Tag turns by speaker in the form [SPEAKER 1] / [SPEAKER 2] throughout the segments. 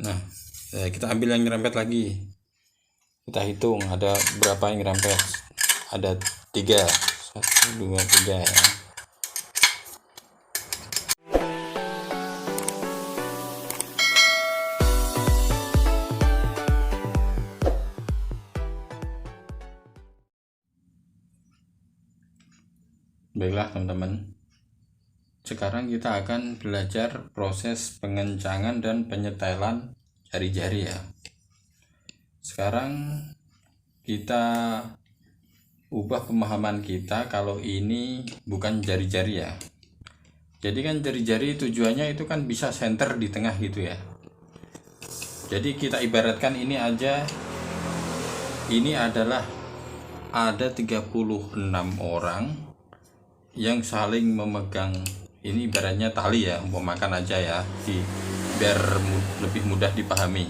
[SPEAKER 1] Nah, kita ambil yang nyerempet lagi. Kita hitung ada berapa yang nyerempet. Ada 3, 1, 2, 3 ya. Baiklah teman-teman, sekarang kita akan belajar proses pengencangan dan penyetelan jari-jari ya. Sekarang kita ubah pemahaman kita kalau ini bukan jari-jari ya. Jadi kan jari-jari tujuannya itu kan bisa center di tengah gitu ya. Jadi kita ibaratkan ini aja, ini adalah ada 36 orang yang saling memegang, ini ibaratnya tali ya, umpamakan aja ya, biar lebih mudah dipahami.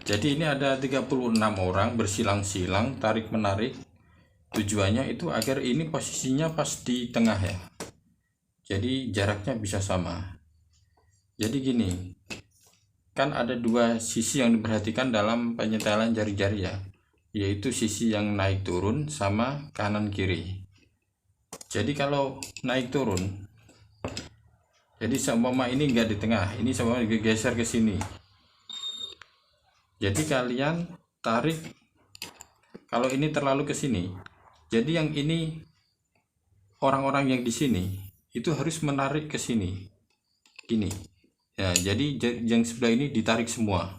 [SPEAKER 1] Jadi ini ada 36 orang bersilang-silang tarik menarik, tujuannya itu agar ini posisinya pas di tengah ya, jadi jaraknya bisa sama. Jadi gini, kan ada 2 sisi yang diperhatikan dalam penyetelan jari-jari ya, yaitu sisi yang naik turun sama kanan kiri. Jadi kalau naik turun, jadi seumpama ini enggak di tengah, ini seumpama digeser ke sini. Jadi kalian tarik, kalau ini terlalu ke sini, jadi yang ini orang-orang yang di sini itu harus menarik ke sini, gini. Ya, jadi yang sebelah ini ditarik semua.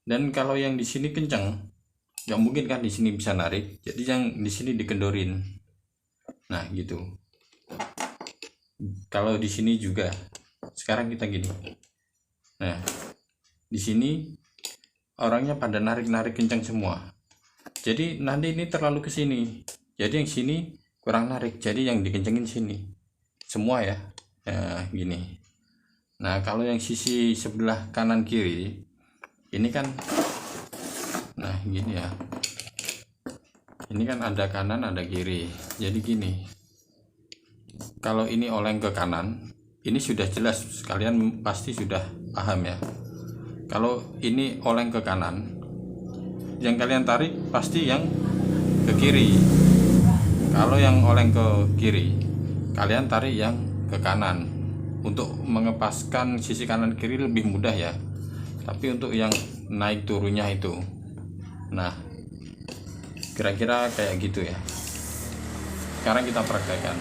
[SPEAKER 1] Dan kalau yang di sini kencang, nggak mungkin kan di sini bisa narik, jadi yang di sini dikendorin. Nah gitu. Kalau di sini juga, sekarang kita gini. Nah, di sini orangnya pada narik-narik kencang semua. Jadi nanti ini terlalu ke sini. Jadi yang sini kurang narik. Jadi yang dikencengin sini. Semua ya. Nah, gini. Nah, kalau yang sisi sebelah kanan kiri, ini kan, nah gini ya. Ini kan ada kanan ada kiri, jadi gini, kalau ini oleng ke kanan, ini sudah jelas, kalian pasti sudah paham ya. Kalau ini oleng ke kanan, yang kalian tarik pasti yang ke kiri. Kalau yang oleng ke kiri, kalian tarik yang ke kanan. Untuk mengepaskan sisi kanan kiri lebih mudah ya, tapi untuk yang naik turunnya itu, nah kira-kira kayak gitu ya. Sekarang kita praktekkan.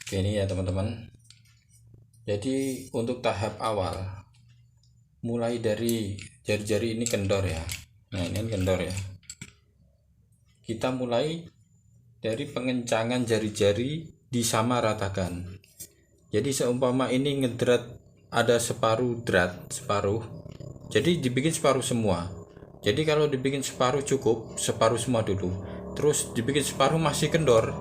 [SPEAKER 1] Oke, ini ya teman-teman. Jadi untuk tahap awal, mulai dari jari-jari ini kendor ya. Nah ini kendor ya. Kita mulai dari pengencangan jari-jari disamaratakan. Jadi seumpama ini ngedrat ada separuh drat, separuh, jadi dibikin separuh semua. Jadi kalau dibikin separuh cukup, separuh semua dulu. Terus dibikin separuh masih kendor,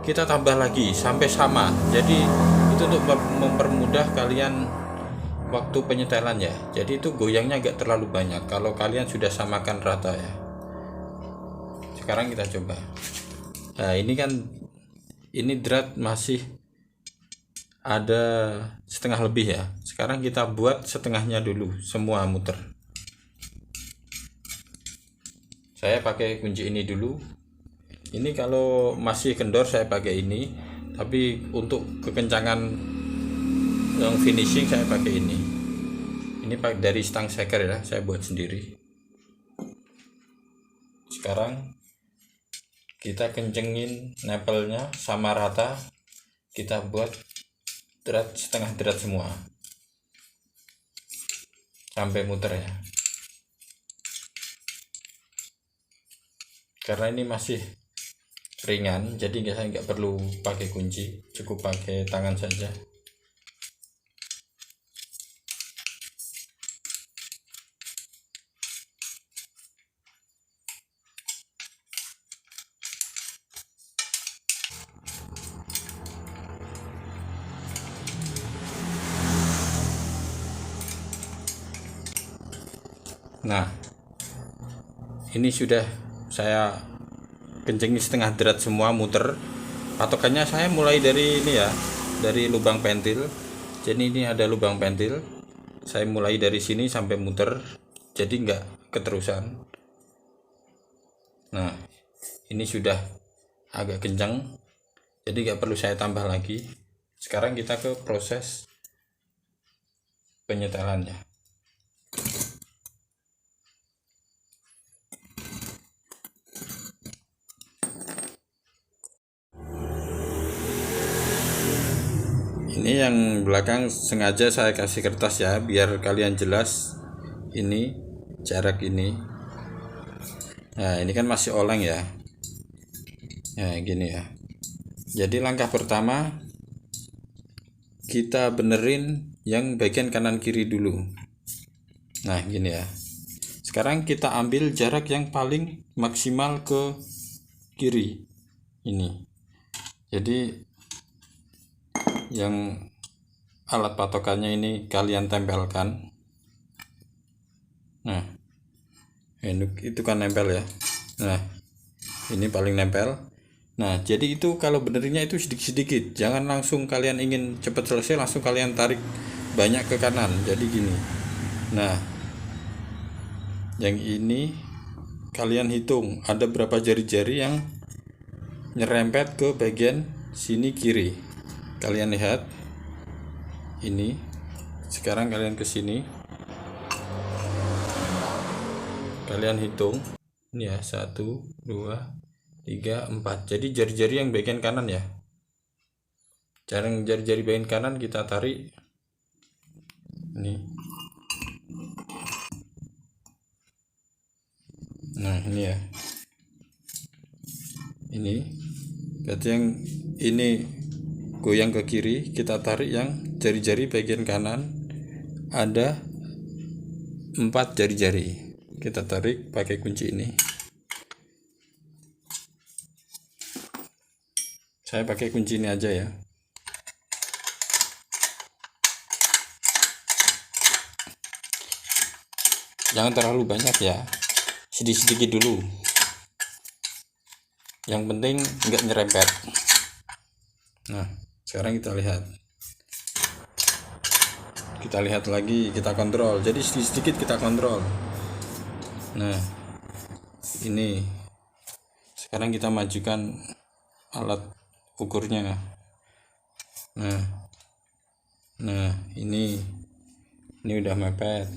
[SPEAKER 1] kita tambah lagi sampai sama. Jadi itu untuk mempermudah kalian waktu penyetelan ya. Jadi itu goyangnya agak terlalu banyak kalau kalian sudah samakan rata ya. Sekarang kita coba. Nah ini kan, ini drat masih ada setengah lebih ya. Sekarang kita buat setengahnya dulu, semua muter. Saya pakai kunci ini dulu. Ini kalau masih kendor saya pakai ini, tapi untuk kekencangan yang finishing saya pakai ini. Ini pakai dari stang shaker ya, saya buat sendiri. Sekarang kita kencengin nempelnya sama rata. Kita buat drat, setengah drat semua sampai muter ya, karena ini masih ringan jadi saya nggak perlu pakai kunci, cukup pakai tangan saja. Nah ini sudah saya kencengin setengah drat semua muter. Patokannya saya mulai dari ini ya, dari lubang pentil. Jadi ini ada lubang pentil, saya mulai dari sini sampai muter, jadi nggak keterusan. Nah, ini sudah agak kencang, jadi nggak perlu saya tambah lagi. Sekarang kita ke proses penyetelannya. Ini yang belakang sengaja saya kasih kertas ya, biar kalian jelas ini jarak ini. Nah, ini kan masih oleng ya. Nah, gini ya. Jadi langkah pertama kita benerin yang bagian kanan kiri dulu. Nah, gini ya. Sekarang kita ambil jarak yang paling maksimal ke kiri. Ini. Jadi yang alat patokannya ini kalian tempelkan. Nah, itu kan nempel ya. Nah, ini paling nempel. Nah, jadi itu kalau benerinnya itu sedikit-sedikit, jangan langsung kalian ingin cepat selesai langsung kalian tarik banyak ke kanan. Jadi gini. Nah, yang ini kalian hitung ada berapa jari-jari yang nyerempet ke bagian sini kiri. Kalian lihat ini. Sekarang kalian ke sini, kalian hitung ini ya, 1 2 3 4. Jadi jari-jari yang bagian kanan ya, jari-jari bagian kanan kita tarik ini. Nah, ini ya, ini berarti yang ini goyang ke kiri, kita tarik yang jari-jari bagian kanan ada 4 jari-jari, kita tarik pakai kunci ini. Saya pakai kunci ini aja ya. Jangan terlalu banyak ya, sedikit-sedikit dulu. Yang penting nggak nyerempet. Nah, sekarang kita lihat lagi, kita kontrol. Jadi sedikit-sedikit kita kontrol. Nah, ini sekarang kita majukan alat ukurnya. Nah, ini udah mepet.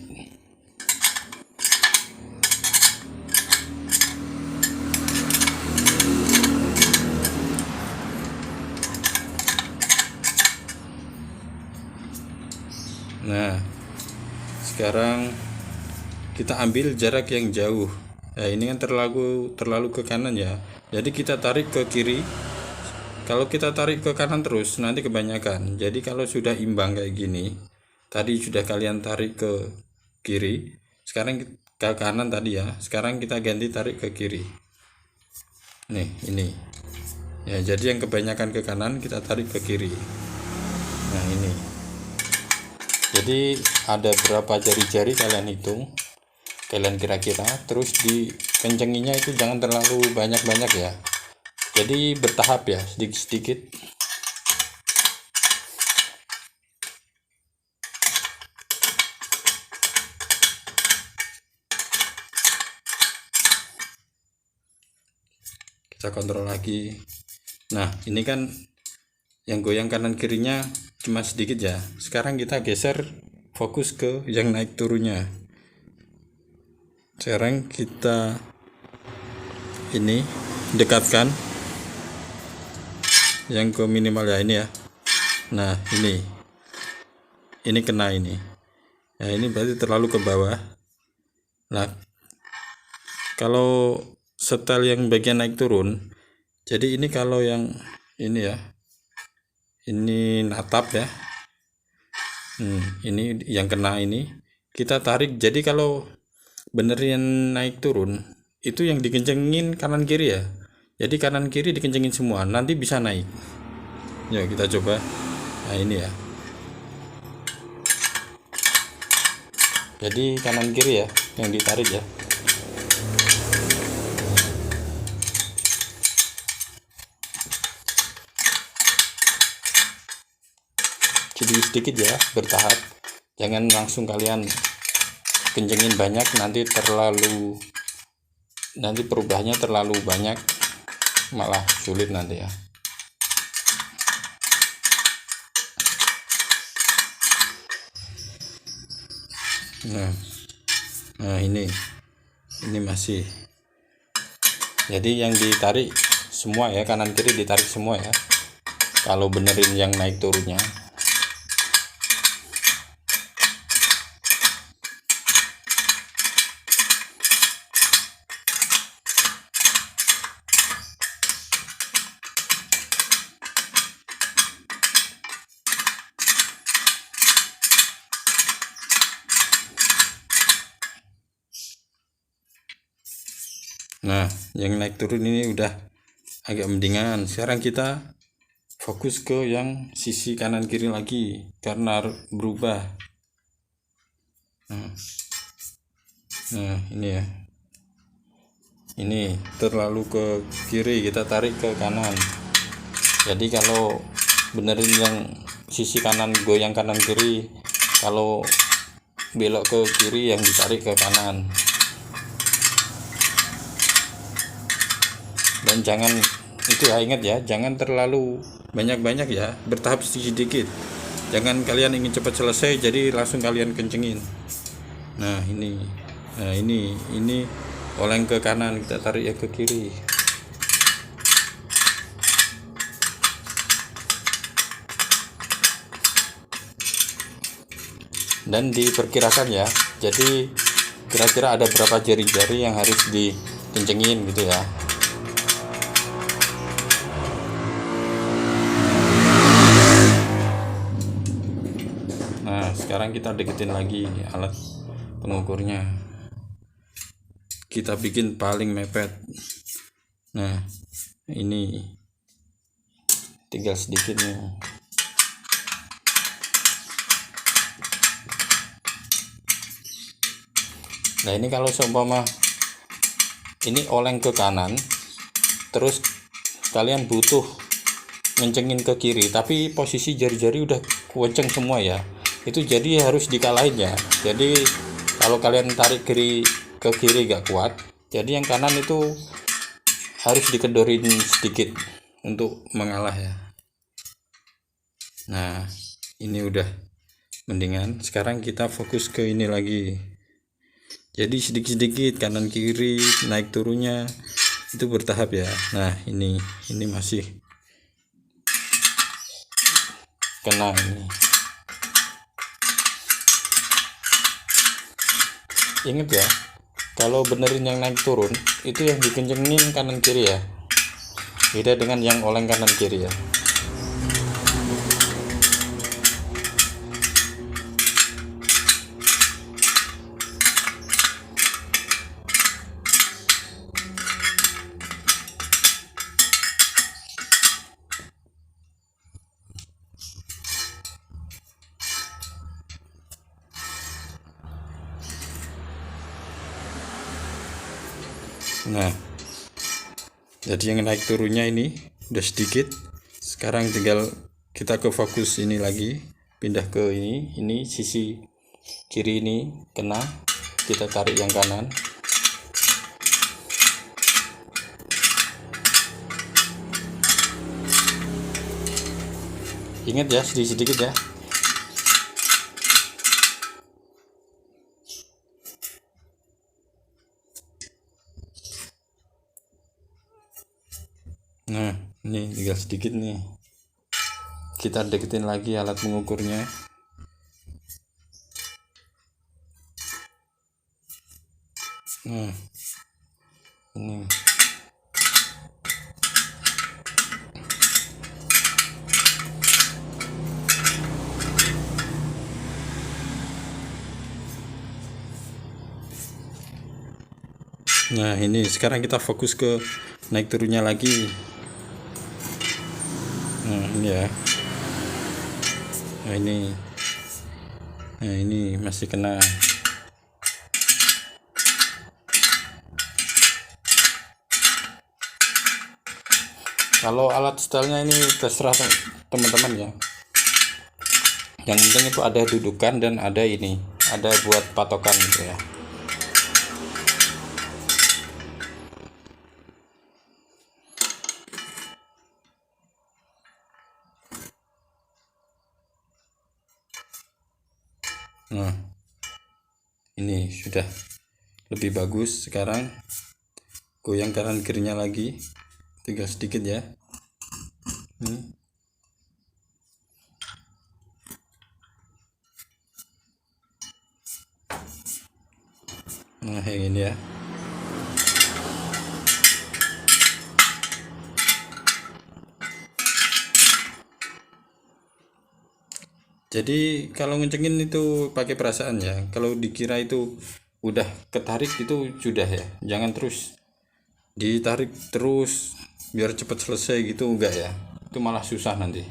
[SPEAKER 1] Nah, sekarang kita ambil jarak yang jauh. Nah, ini kan terlalu ke kanan ya. Jadi kita tarik ke kiri. Kalau kita tarik ke kanan terus nanti kebanyakan. Jadi kalau sudah imbang kayak gini, tadi sudah kalian tarik ke kiri, sekarang ke kanan tadi ya. Sekarang kita ganti tarik ke kiri. Nih, ini. Ya, jadi yang kebanyakan ke kanan kita tarik ke kiri. Nah, ini. Jadi ada berapa jari-jari kalian hitung, kalian kira-kira, terus dikencenginya itu jangan terlalu banyak-banyak ya. Jadi bertahap ya, sedikit-sedikit. Kita kontrol lagi. Nah, ini kan yang goyang kanan kirinya cuma sedikit ya. Sekarang kita geser fokus ke yang naik turunnya. Sekarang kita ini dekatkan yang ke minimal ya, ini ya. Nah, ini kena ini. Ya, ini berarti terlalu ke bawah. Nah, kalau setel yang bagian naik turun, jadi ini kalau yang ini ya, ini natap ya. Ini yang kena ini kita tarik. Jadi kalau benerin naik turun itu yang dikencengin kanan kiri ya. Jadi kanan kiri dikencengin semua, nanti bisa naik. Ya, kita coba. Nah, ini ya. Jadi kanan kiri ya yang ditarik ya. sedikit ya, bertahap. Jangan langsung kalian kencengin banyak, nanti perubahannya terlalu banyak, malah sulit nanti ya. Nah ini masih, jadi yang ditarik semua ya, kanan kiri ditarik semua ya, kalau benerin yang naik turunnya. Nah, yang naik turun ini udah agak mendingan. Sekarang kita fokus ke yang sisi kanan kiri lagi karena berubah. Nah, ini ya. Ini terlalu ke kiri, kita tarik ke kanan. Jadi kalau benerin yang sisi kanan, goyang kanan kiri, kalau belok ke kiri yang ditarik ke kanan. Dan jangan itu ya, ingat ya, jangan terlalu banyak-banyak ya, bertahap sedikit. Jangan kalian ingin cepat selesai jadi langsung kalian kencengin. Nah ini oleng ke kanan, kita tarik ya ke kiri. Dan diperkirakan ya, jadi kira-kira ada berapa jari-jari yang harus dikencengin gitu ya. Nah sekarang kita deketin lagi alat pengukurnya, kita bikin paling mepet. Nah ini tinggal sedikit nih. Nah ini kalau seumpama ini oleng ke kanan, terus kalian butuh ngencengin ke kiri, tapi posisi jari-jari udah kenceng semua ya, itu jadi harus dikalahin ya. Jadi kalau kalian tarik kiri ke kiri gak kuat, jadi yang kanan itu harus dikedorin sedikit untuk mengalah ya. Nah ini udah mendingan. Sekarang kita fokus ke ini lagi, jadi sedikit-sedikit kanan kiri naik turunnya itu bertahap ya. Nah ini masih kena ini. Ingat ya, kalau benerin yang naik turun itu yang dikencengin kanan kiri ya, beda dengan yang oleng kanan kiri ya. Nah jadi yang naik turunnya ini udah sedikit. Sekarang tinggal kita ke fokus ini lagi, pindah ke ini sisi kiri ini kena, kita tarik yang kanan. Ingat ya, sedikit-sedikit ya. Nah ini tinggal sedikit nih, kita deketin lagi alat mengukurnya. Nah ini nah ini sekarang kita fokus ke naik turunnya lagi. Nah ini ya, nah ini masih kena. Kalau alat stylenya ini terserah teman-teman ya. yang penting itu ada dudukan dan ada ini, ada buat patokan gitu ya. Nah, ini sudah lebih bagus. Sekarang goyang kanan kirinya lagi, tinggal sedikit ya. Nah, yang ini ya. Jadi kalau ngencengin itu pakai perasaan ya. Kalau dikira itu udah ketarik itu sudah ya. Jangan terus ditarik terus biar cepat selesai gitu, enggak ya. Itu malah susah nanti.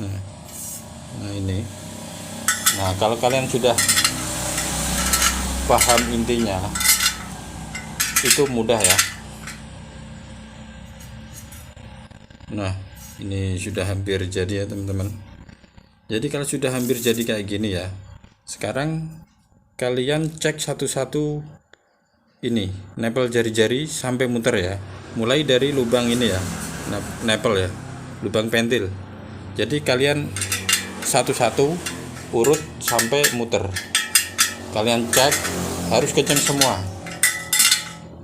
[SPEAKER 1] Nah ini. Nah kalau kalian sudah paham intinya, itu mudah ya. Nah ini sudah hampir jadi ya teman-teman. Jadi kalau sudah hampir jadi kayak gini ya, sekarang kalian cek satu-satu ini nepel jari-jari sampai muter ya. Mulai dari lubang ini ya, nepel ya, lubang pentil. Jadi kalian satu-satu urut sampai muter. Kalian cek harus kenceng semua.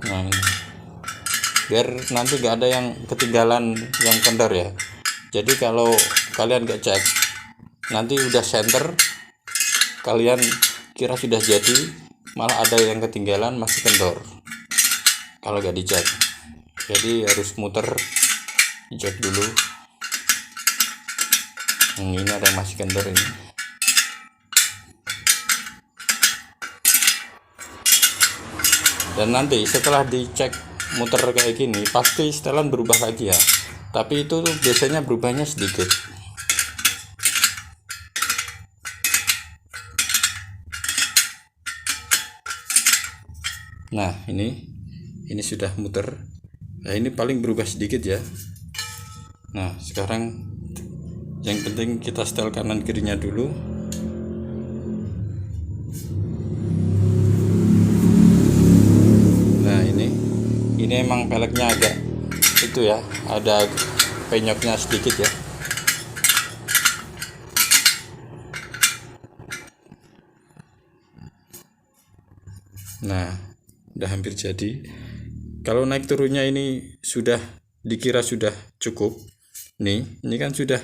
[SPEAKER 1] Nah ini. Biar nanti gak ada yang ketinggalan yang kendor ya. Jadi kalau kalian gak cek, nanti udah center, kalian kira sudah jadi, malah ada yang ketinggalan masih kendor kalau gak dicek. Jadi harus muter, dicek dulu. Ini ada yang masih kendor ini. Dan nanti setelah dicek muter kayak gini, pasti setelan berubah lagi ya. Tapi itu tuh biasanya berubahnya sedikit. Nah ini sudah muter. Nah ini paling berubah sedikit ya. Nah sekarang yang penting kita setel kanan kirinya dulu. Nah ini emang peleknya agak itu ya, ada penyoknya sedikit ya. Nah udah hampir jadi. Kalau naik turunnya ini sudah dikira sudah cukup. Ini kan sudah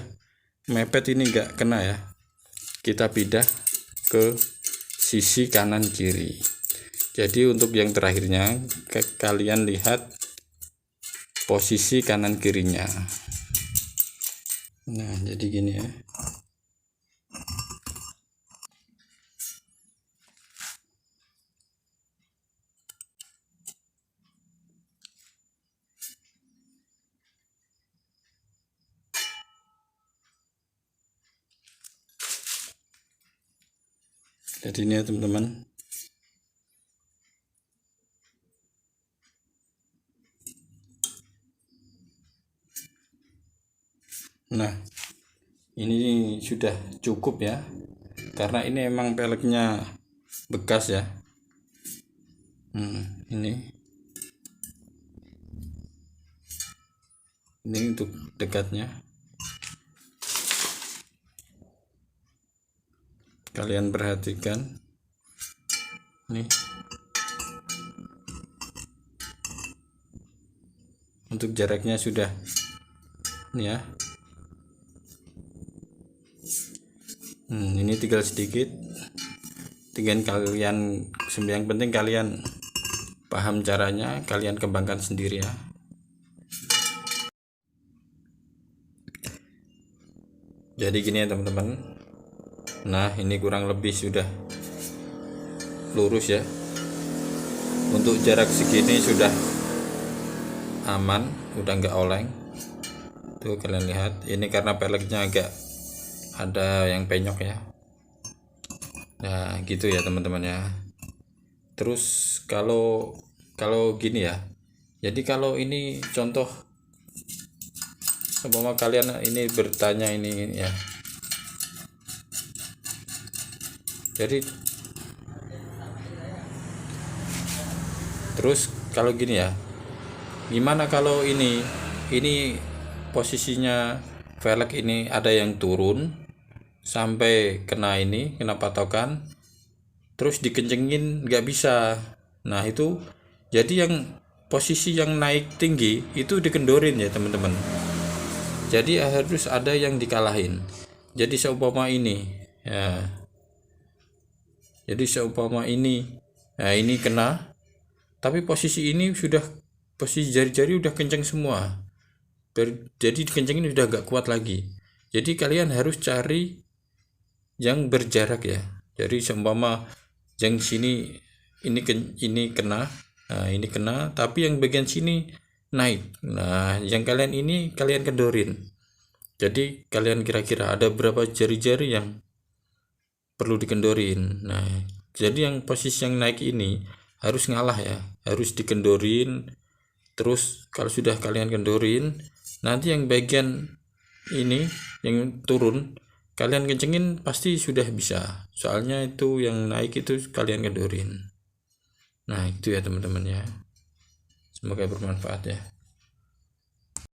[SPEAKER 1] mepet, ini enggak kena ya. Kita pindah ke sisi kanan kiri. Jadi untuk yang terakhirnya kalian lihat posisi kanan kirinya. Nah jadi gini ya. Jadi ini ya teman-teman. Nah ini sudah cukup ya, karena ini emang peleknya bekas ya. Ini untuk dekatnya, kalian perhatikan nih. Untuk jaraknya sudah ini ya. Ini tinggal sedikit. Tinggal kalian, yang penting kalian paham caranya, kalian kembangkan sendiri ya. Jadi gini ya teman-teman. Nah ini kurang lebih sudah lurus ya. Untuk jarak segini sudah aman, udah nggak oleng. Tuh kalian lihat, ini karena peleknya agak ada yang penyok ya. Nah gitu ya teman-teman ya. Terus kalau gini ya, jadi kalau ini contoh umpama kalian ini bertanya ini ya, jadi terus kalau gini ya, gimana kalau ini posisinya velg ini ada yang turun sampai kena patokan, terus dikencengin nggak bisa. Nah itu jadi yang posisi yang naik tinggi itu dikendorin ya teman-teman. Jadi harus ada yang dikalahin. Jadi seumpama ini ya, jadi seumpama ini, nah ini kena, tapi posisi ini sudah, posisi jari-jari udah kenceng semua, jadi dikencengin udah gak kuat lagi. Jadi kalian harus cari yang berjarak ya. Jadi seumpama yang sini ini kena, nah ini kena, tapi yang bagian sini naik. Nah yang kalian ini kalian kendorin. Jadi kalian kira-kira ada berapa jari-jari yang perlu dikendorin. Nah jadi yang posisi yang naik ini harus ngalah ya, harus dikendorin. Terus kalau sudah kalian kendorin, nanti yang bagian ini yang turun kalian kencengin pasti sudah bisa, soalnya itu yang naik itu kalian kendorin. Nah itu ya teman-teman ya, semoga bermanfaat ya.